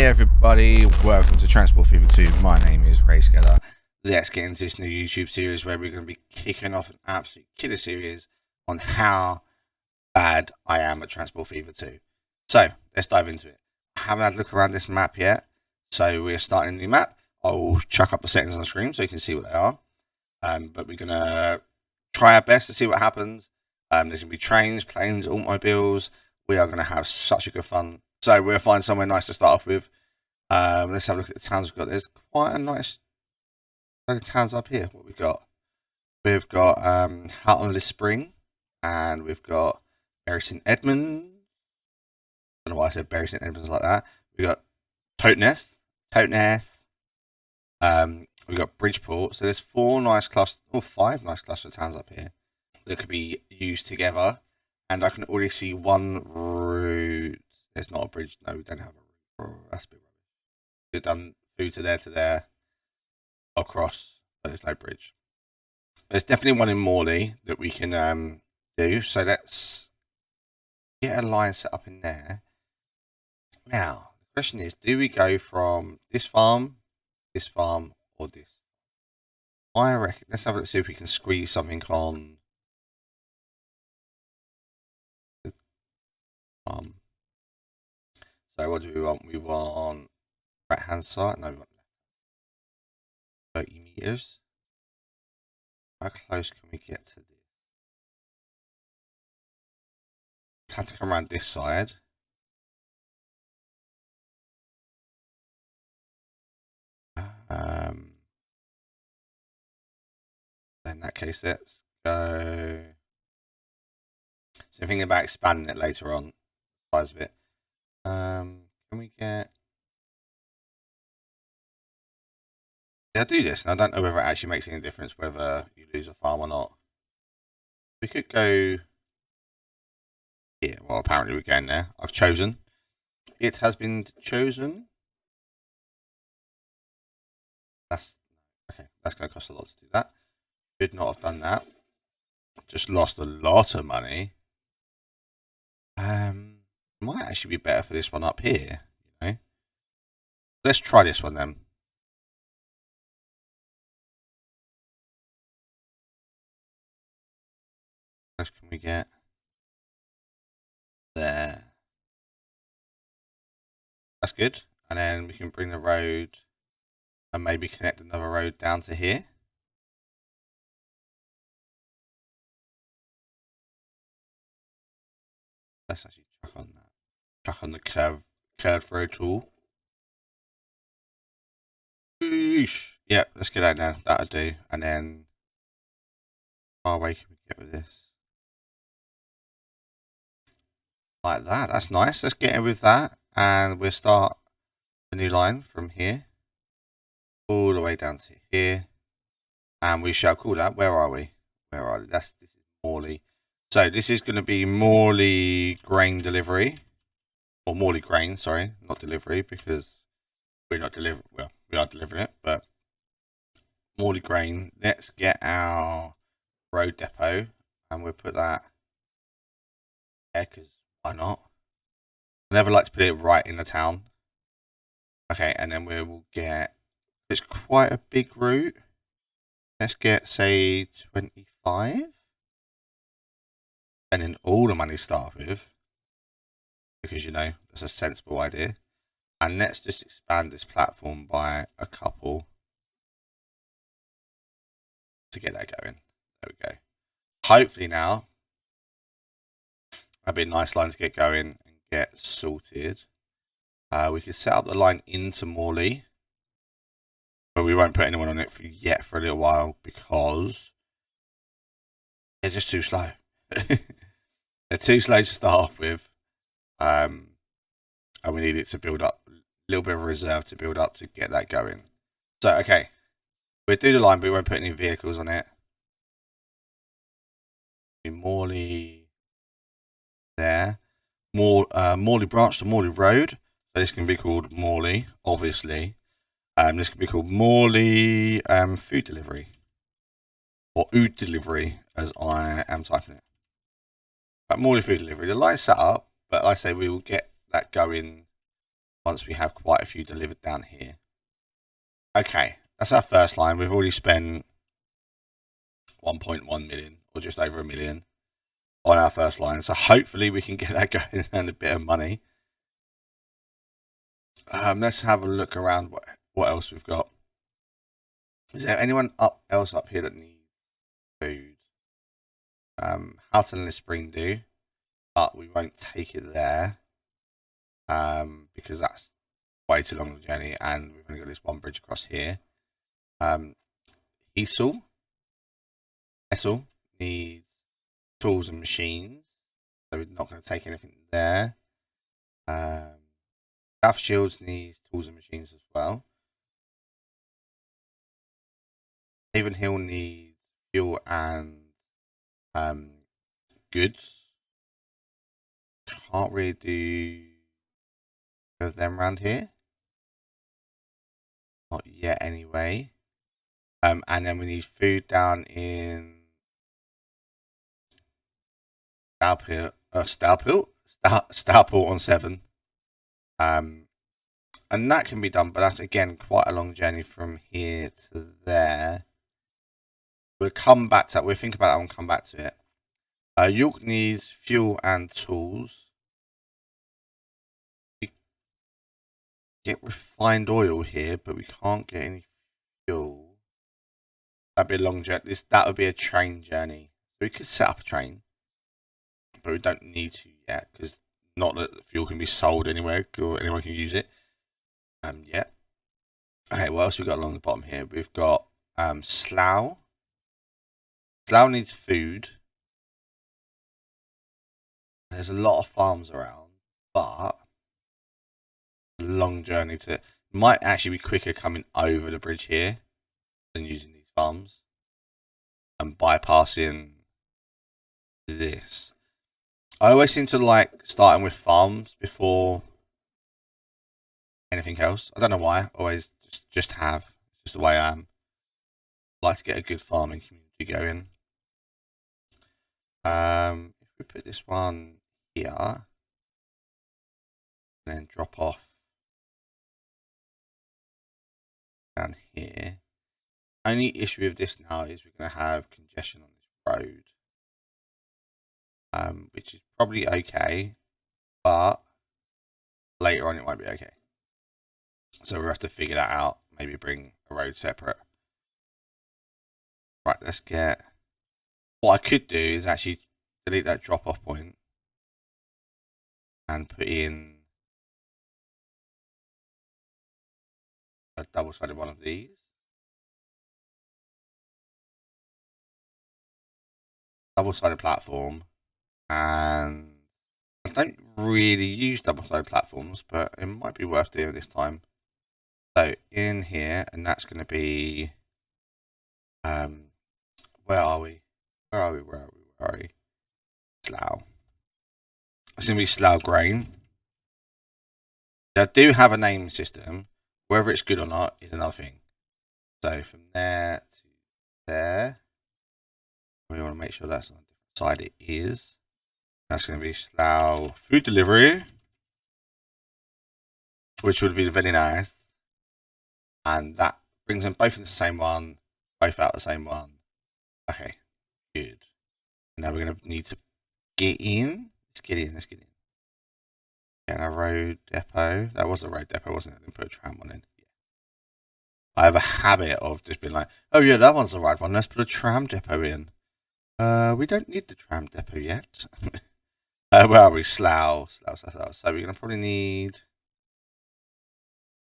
everybody, welcome to Transport Fever 2. My name is Ray Skeller. Let's get into this new YouTube series where we're going to be kicking off an absolute killer series on how bad I am at Transport Fever 2. So, let's dive into it. I haven't had a look around this map yet, so we're starting a new map. I'll chuck up the settings on the screen so you can see what they are. But we're going to try our best to see what happens. There's going to be trains, planes, automobiles. We are going to have such a good fun. So we'll find somewhere nice to start off with. Let's have a look at the towns we've got. There's quite a nice load of towns up here. What we've got? We've got Houghton-le-Spring, and we've got Bury St Edmunds. I don't know why I said Bury St Edmunds like that. We've got Totnes. We've got Bridgeport. So there's five nice cluster towns up here that could be used together. And I can already see one route. There's not a bridge. No, we don't have a route. That's a bit rubbish. We've done food to there, across, but there's no bridge. There's definitely one in Morley that we can do. So let's get a line set up in there. Now, the question is, do we go from this farm, or this? I reckon, let's have a look, see if we can squeeze something on the farm. So what do we want? We want right hand side. No, we want 30 meters. How close can we get to this? Have to come around this side. In that case, let's go. So thinking about expanding it later on, the size of it. Can we get? Yeah, I do this, and I don't know whether it actually makes any difference whether you lose a farm or not. We could go here. Well, apparently we're going there. I've chosen. It has been chosen. That's okay. That's going to cost a lot to do that. Should not have done that. Just lost a lot of money. Might actually be better for this one up here. You know. Let's try this one then. What can we get? There. That's good. And then we can bring the road and maybe connect another road down to here. Let's actually chuck on that. Chuck on the curved road tool. Eesh. Yeah, let's get that now. That'll do. And then how far away can we get with this? Like that. That's nice. Let's get in with that. And we'll start a new line from here all the way down to here. And we shall call that. Where are we? Where are we? This is Morley. So this is going to be Morley grain delivery. Or Morley grain, sorry. Not delivery, because we're not delivering. Well, we are delivering it, but Morley grain. Let's get our road depot. And we'll put that there, because why not? I never like to put it right in the town. Okay, and then we will get, it's quite a big route. Let's get, say, 25. And then all the money start with. Because, you know, that's a sensible idea. And let's just expand this platform by a couple. To get that going. There we go. Hopefully now, that'd be a nice line to get going and get sorted. We can set up the line into Morley. But we won't put anyone on it yet for a little while because they're just too slow. They're too slow to start off with. And we need it to build up a little bit of reserve to build up to get that going. So, okay. We'll do the line, but we won't put any vehicles on it. Morley there. Morley branch to Morley Road. So this can be called Morley, obviously. This can be called Morley food delivery. Or ood delivery, as I am typing it. But Morley food delivery. The line's set up, but like I say, we will get that going once we have quite a few delivered down here. Okay, that's our first line. We've already spent 1.1 million, or just over 1 million, on our first line. So hopefully we can get that going and a bit of money. Let's have a look around what else we've got. Is there anyone else up here that needs food? Houghton and Spring do, but we won't take it there because that's way too long of a journey, and we've only got this one bridge across here. Essel needs tools and machines, so we're not going to take anything there. South Shields needs tools and machines as well. Havenhill needs fuel and goods. Can't really do of them around here. Not yet, anyway. And then we need food down in Stourport on 7. And that can be done, but that's again quite a long journey from here to there. We'll come back to that. We'll think about that and come back to it. York needs fuel and tools. We get refined oil here, but we can't get any fuel. That'd be a long journey. That would be a train journey. So we could set up a train, but we don't need to yet, because not that the fuel can be sold anywhere or anyone can use it. Yeah. Okay, what else we got along the bottom here? We've got Slough. Slough needs food. There's a lot of farms around, but a long journey to might actually be quicker coming over the bridge here than using these farms and bypassing this. I always seem to like starting with farms before anything else. I don't know why. Always just have. It's just the way I am. I like to get a good farming community going. If we put this one here and then drop off down here. Only issue with this now is we're going to have congestion on this road, which is probably okay, but later on it won't be okay. So we'll have to figure that out. Maybe bring a road separate. Right, let's get... What I could do is actually delete that drop-off point and put in a double-sided one of these. Double-sided platform. And I don't really use double-sided platforms, but it might be worth doing this time. So in here, and that's going to be... where are we? Where are we? Slough. It's going to be Slough Grain. I do have a naming system. Whether it's good or not is another thing. So from there to there, we want to make sure that's on the different side. It is. That's going to be Slough Food Delivery, which would be very nice. And that brings them both in the same one, both out the same one. Okay, good. Now we're going to need to get in. Let's get in. And a road depot. That was a road depot, wasn't it? I didn't put a tram one in. Yeah. I have a habit of just being like, oh yeah, that one's the right one. Let's put a tram depot in. We don't need the tram depot yet. Where are we? Slough. So we're going to probably need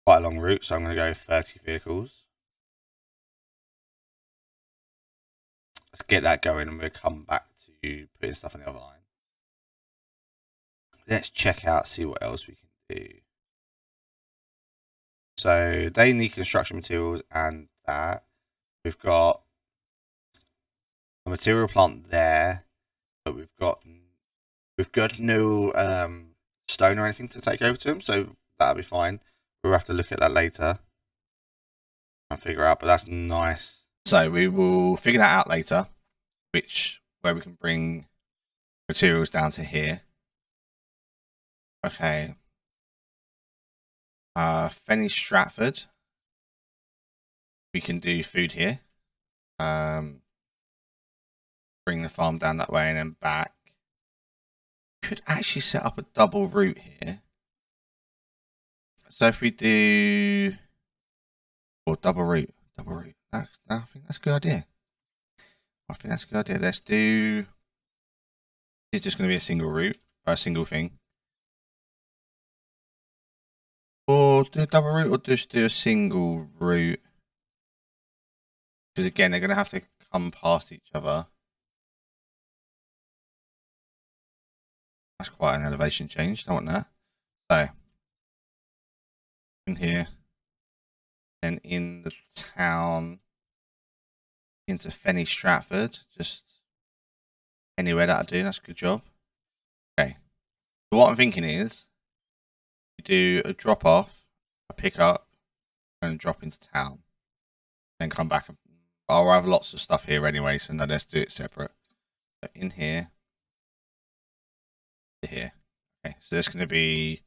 quite a long route. So I'm going to go 30 vehicles. Let's get that going and we'll come back to putting stuff on the other line. Let's check out, see what else we can do. So they need construction materials and that. We've got a material plant there, but we've got no stone or anything to take over to them, so that'll be fine. We'll have to look at that later and figure out, but that's nice. So we will figure that out later, where we can bring materials down to here. Okay. Fenny Stratford. We can do food here. Bring the farm down that way and then back. Could actually set up a double route here. So if we do, or double route. I think that's a good idea. Let's do. It's just going to be a single route or a single thing. Or do a double route or just do a single route. Because again, they're going to have to come past each other. That's quite an elevation change. Don't want that. So, in here. And in the town. Into Fenny Stratford. Just anywhere that'll do. That's a good job. Okay. So what I'm thinking is, you do a drop off, a pick up, and drop into town. Then come back. I'll have lots of stuff here anyway, so no, let's do it separate. So in here. To here. Okay, so there's going to be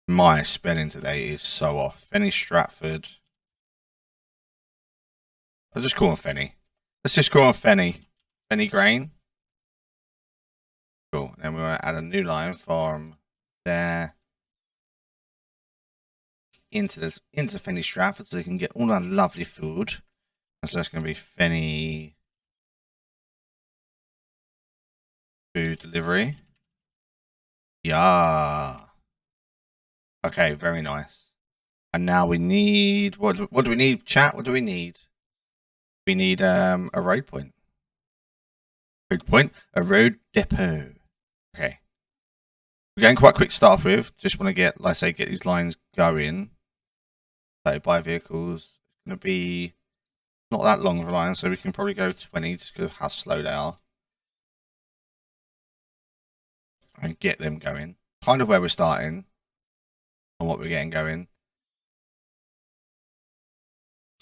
my spelling today is so off. Fenny Stratford. I'll just call him Fenny. Let's just call him Fenny. Fenny Grain. Cool. And then we want to add a new line from there into Fenny Stratford so they can get all that lovely food. And so that's going to be Fenny food delivery. Yeah. Okay, very nice. And now we need what do we need, chat? What do we need? We need a road point. A road depot. Okay. We're going quite quick to start off with. Just want to get, like I say, get these lines going. So buy vehicles. It's going to be not that long of a line, so we can probably go 20 just because of how slow they are. And get them going. Kind of where we're starting. And what we're getting going.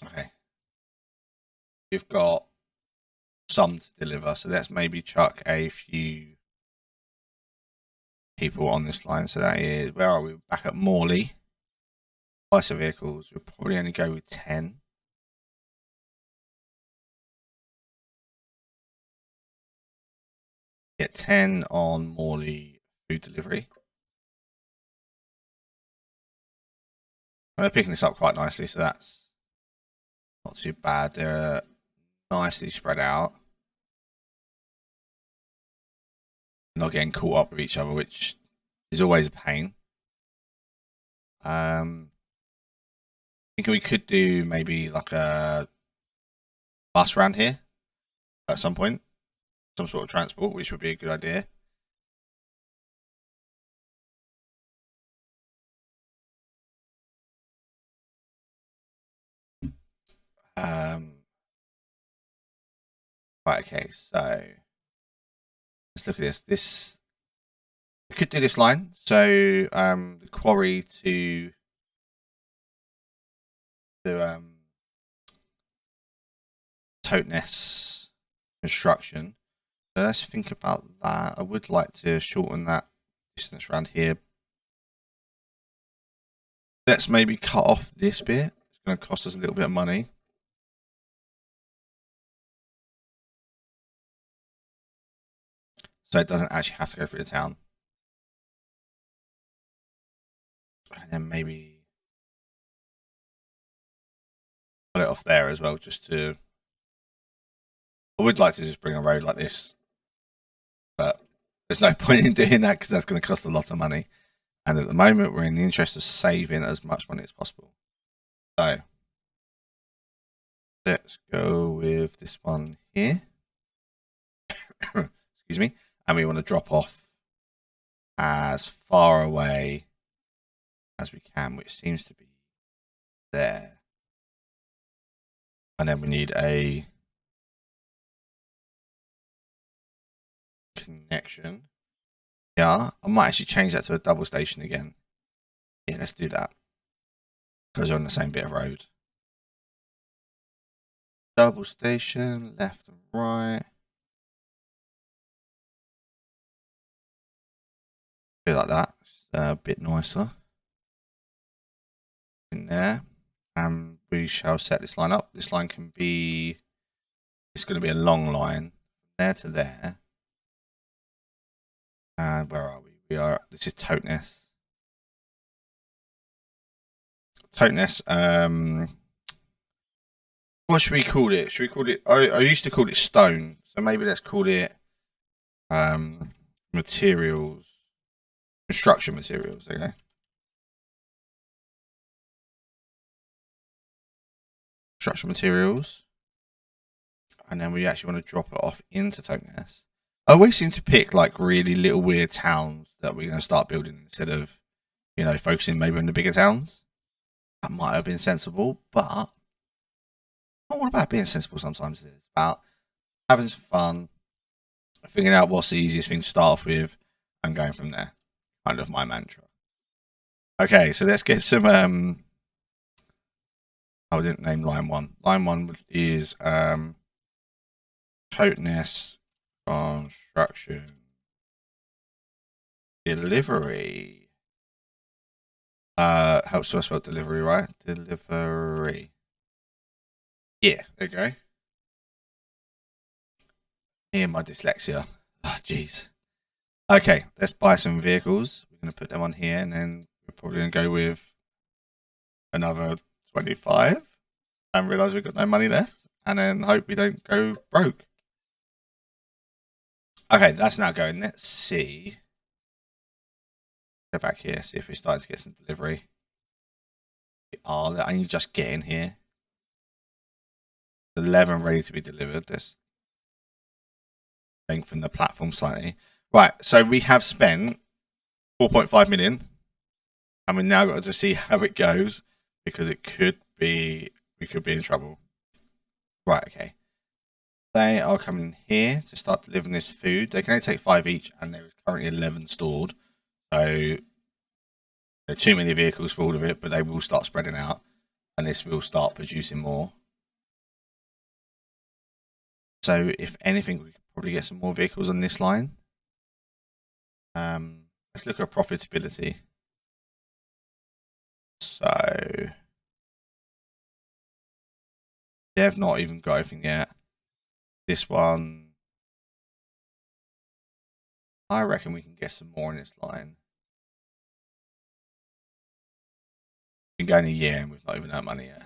Okay. We've got some to deliver, so let's maybe chuck a few people on this line. So that is, where are we? Back at Morley. Price of vehicles, we'll probably only go with 10. Get 10 on Morley food delivery. They're picking this up quite nicely, so that's not too bad. They're nicely spread out. Not getting caught up with each other, which is always a pain. I think we could do maybe like a bus around here at some point. Some sort of transport, which would be a good idea. Right, okay, so let's look at this. We could do this line. So the quarry to Toteness construction. So let's think about that. I would like to shorten that distance around here. Let's maybe cut off this bit. It's going to cost us a little bit of money. So it doesn't actually have to go through the town. And then maybe put it off there as well, just to... I would like to just bring a road like this, but there's no point in doing that because that's going to cost a lot of money. And at the moment, we're in the interest of saving as much money as possible. So let's go with this one here. Excuse me. And we want to drop off as far away as we can, which seems to be there. And then we need a connection. Yeah, I might actually change that to a double station again. Yeah, let's do that. Because we're on the same bit of road. Double station, left and right. do it like that. A bit nicer. In there. And we shall set this line up. This line can be, it's going to be a long line, there to there. And where are we? This is Toteness. Toteness, what should we call it? Should we call it, I used to call it stone. So maybe let's call it materials, construction materials, okay? Construction materials. And then we actually want to drop it off into Toteness. I always seem to pick like really little weird towns that we're going to start building instead of, you know, focusing maybe on the bigger towns. That might have been sensible, but not all about being sensible sometimes. It's about having some fun, figuring out what's the easiest thing to start off with, and going from there. Kind of my mantra. Okay, so let's get some. I didn't name line 1. Line 1 is Toteness construction delivery. Helps to spell delivery, right? Delivery. Yeah, there you go. Me and my dyslexia. Oh, jeez. Okay, let's buy some vehicles. We're going to put them on here, and then we're probably going to go with another 25 and realise we've got no money left, and then hope we don't go broke. Okay, that's now going. Let's see. Go back here, see if we're starting to get some delivery. We are. I need to just get in here. 11 ready to be delivered. Let's lengthen the platform slightly. Right, so we have spent 4.5 million, and we've now got to see how it goes, because it could be, we could be in trouble. Right, okay. They are coming here to start delivering this food. They can only take 5 each, and there is currently 11 stored. So there are too many vehicles for all of it, but they will start spreading out, and this will start producing more. So if anything, we could probably get some more vehicles on this line. Let's look at profitability. So they've not even got everything yet. This one, I reckon we can get some more in this line. Been going a year and we've not even earned money yet.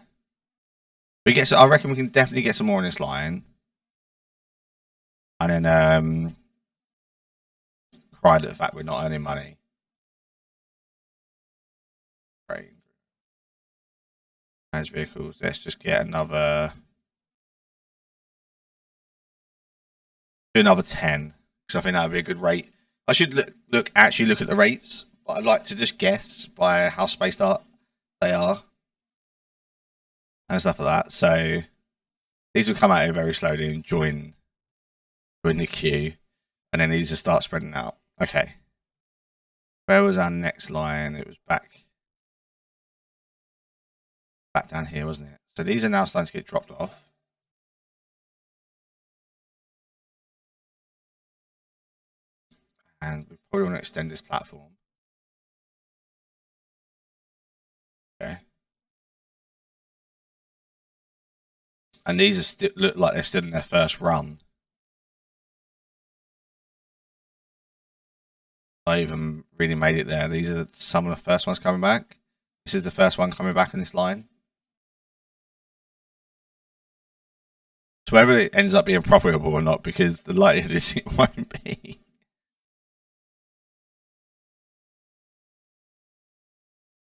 We get, so I reckon we can definitely get some more in this line, and then cry at the fact we're not earning money. Great. Manage vehicles. Let's just get another. Do another 10, because I think that would be a good rate. I should actually look at the rates, but I'd like to just guess by how spaced out they are and stuff like that. So these will come out here very slowly and join the queue, and then these will start spreading out. Okay, where was our next line? It was back down here, wasn't it? So these are now starting to get dropped off. And we probably want to extend this platform. Okay. And these are still look like they're still in their first run. I even really made it there. These are some of the first ones coming back. This is the first one coming back in this line. So whether it ends up being profitable or not, because the likelihood is it won't be.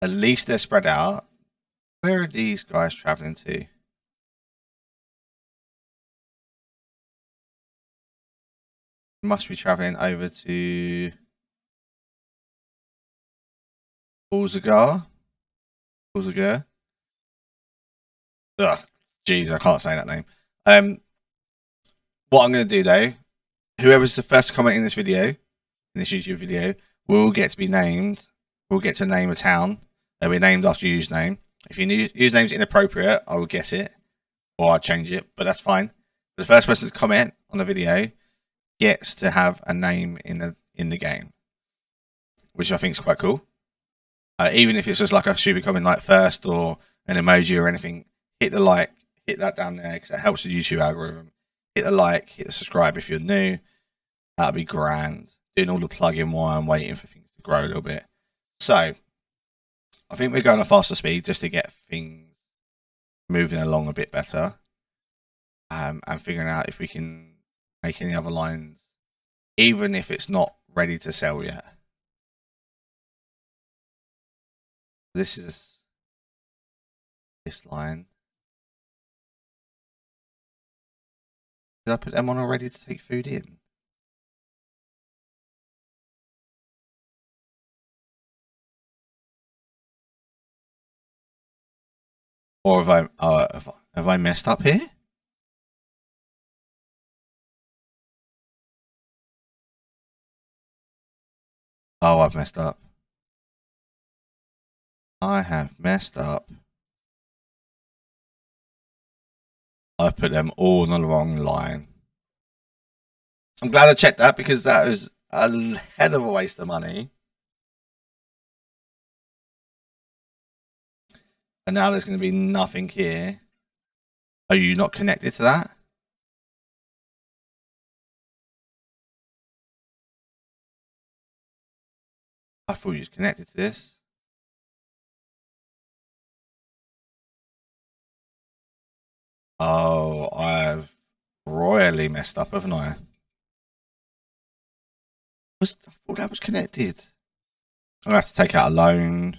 At least they're spread out. Where are these guys traveling to? Must be traveling over to Balzagar. Ugh, jeez, I can't say that name. What I'm going to do though, whoever's the first comment in this video, in this YouTube video, will get to be named. We'll get to name a town. They'll be named after your username. If your username's inappropriate, I will guess it, or I'll change it, but that's fine. The first person to comment on the video gets to have a name in the game. which I think is quite cool. Even if it's just like a super comment like first or an emoji or anything, hit the like, hit that down there because it helps the YouTube algorithm. Hit the like, hit the subscribe if you're new. That'd be grand. Doing all the plug-in while I'm waiting for things to grow a little bit. So, I think we're going a faster speed just to get things moving along a bit better. And figuring out if we can make any other lines, even if it's not ready to sell yet. This is this line. Did I put them on already to take food in? Or have I messed up here? Oh, I've messed up. I have messed up. I put them all on the wrong line. I'm glad I checked that because that was a hell of a waste of money. And now there's going to be nothing here. Are you not connected to that? I thought you was connected to this. Oh, I've royally messed up, haven't I? I thought that was connected. I'm going to have to take out a loan.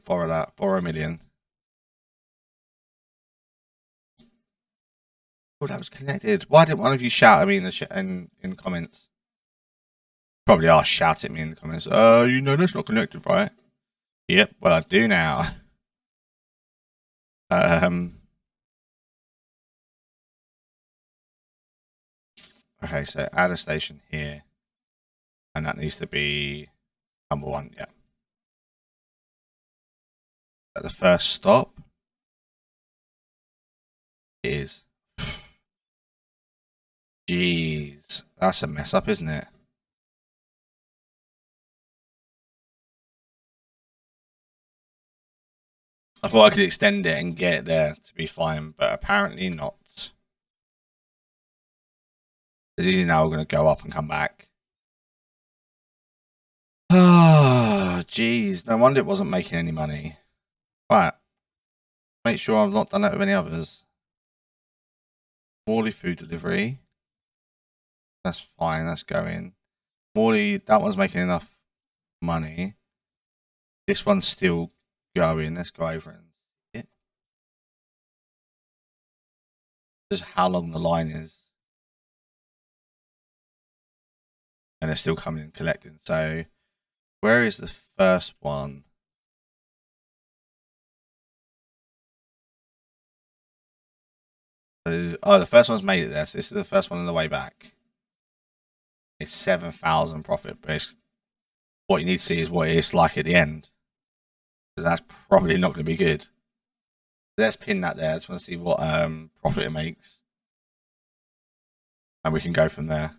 Borrow that. Borrow $1 million. Oh, that was connected. Why didn't one of you shout at me in the in comments? Probably are shout at me in the comments. You know that's not connected, right? Yep. Well, I do now. Okay, so add a station here, and that needs to be number 1. Yeah. At the first stop is. Jeez, that's a mess up, isn't it? I thought I could extend it and get it there to be fine, but apparently not. It's easy now. We're going to go up and come back. Oh, jeez. No wonder it wasn't making any money. Right. Make sure I've not done that with any others. Morley food delivery. That's fine. That's going. Morley, that one's making enough money. This one's still going. Let's go over and see it. Just how long the line is. And they're still coming and collecting. So, where is the first one? Oh, the first one's made it there. So this is the first one on the way back. It's 7,000 profit, but what you need to see is what it's like at the end, because that's probably not going to be good. Let's pin that there. I just want to see what profit it makes, and we can go from there.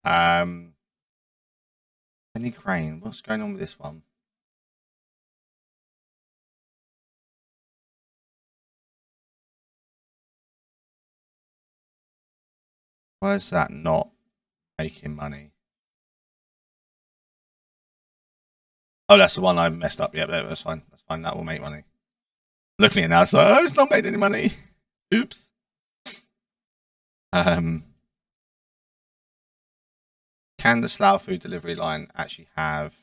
Penny Crane. What's going on with this one? Why is that not making money? Oh, that's the one I messed up. Yeah, that's fine. That's fine. That will make money. Looking at it now, it's like, oh, it's not made any money. Oops. Can the Slough food delivery line actually have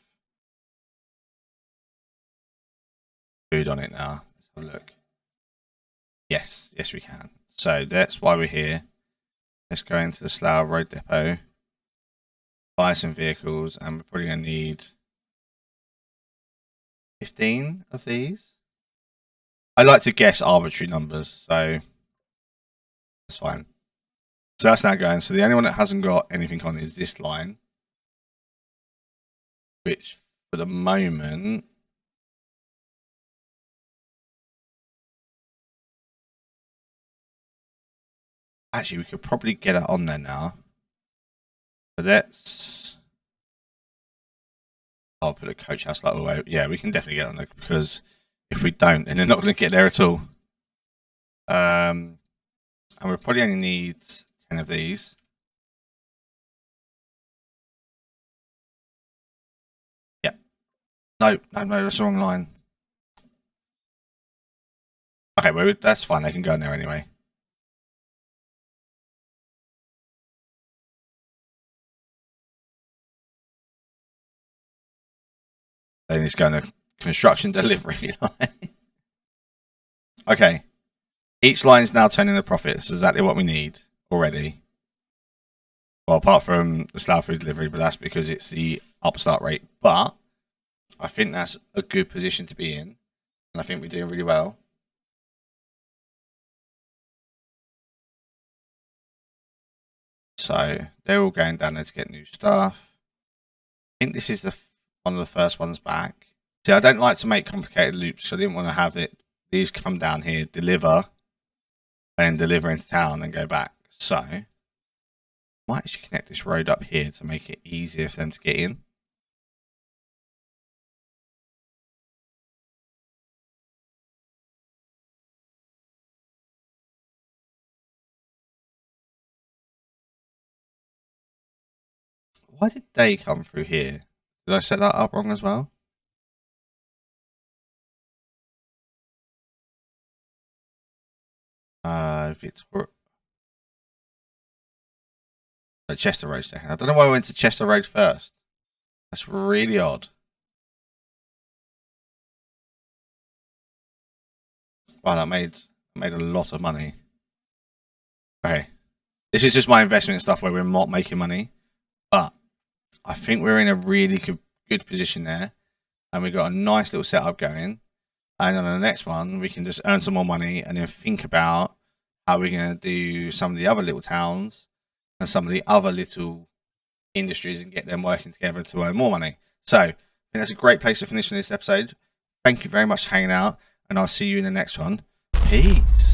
food on it now? Let's have a look. Yes, yes we can. So that's why we're here. Let's go into the Slough Road Depot, buy some vehicles, and we're probably going to need 15 of these. I like to guess arbitrary numbers, so that's fine. So that's now going. So the only one that hasn't got anything on is this line, which for the moment actually we could probably get it on there now. But let's... I'll put a coach house like the way. Yeah, we can definitely get on there, because if we don't, then they're not going to get there at all. And we'll probably only need 10 of these. Yeah. No, that's the wrong line. Okay, well, that's fine. They can go in there anyway. Then it's going to construction delivery line. Okay. Each line is now turning a profit. That's exactly what we need already. Well, apart from the Slough food delivery, but that's because it's the upstart rate. But I think that's a good position to be in. And I think we're doing really well. So they're all going down there to get new stuff. I think this is one of the first ones back. See, I don't like to make complicated loops, so I didn't want to have these come down here, deliver, and deliver into town and go back. So I might actually connect this road up here to make it easier for them to get in. Why did they come through here? Did I set that up wrong as well? Victoria. Chester Road second. I don't know why I went to Chester Road first. That's really odd. Wow, that made a lot of money. Okay. This is just my investment stuff where we're not making money. But I think we're in a really good position there. And we've got a nice little setup going. And on the next one, we can just earn some more money and then think about how we're going to do some of the other little towns and some of the other little industries and get them working together to earn more money. So I think that's a great place to finish in this episode. Thank you very much for hanging out, and I'll see you in the next one. Peace.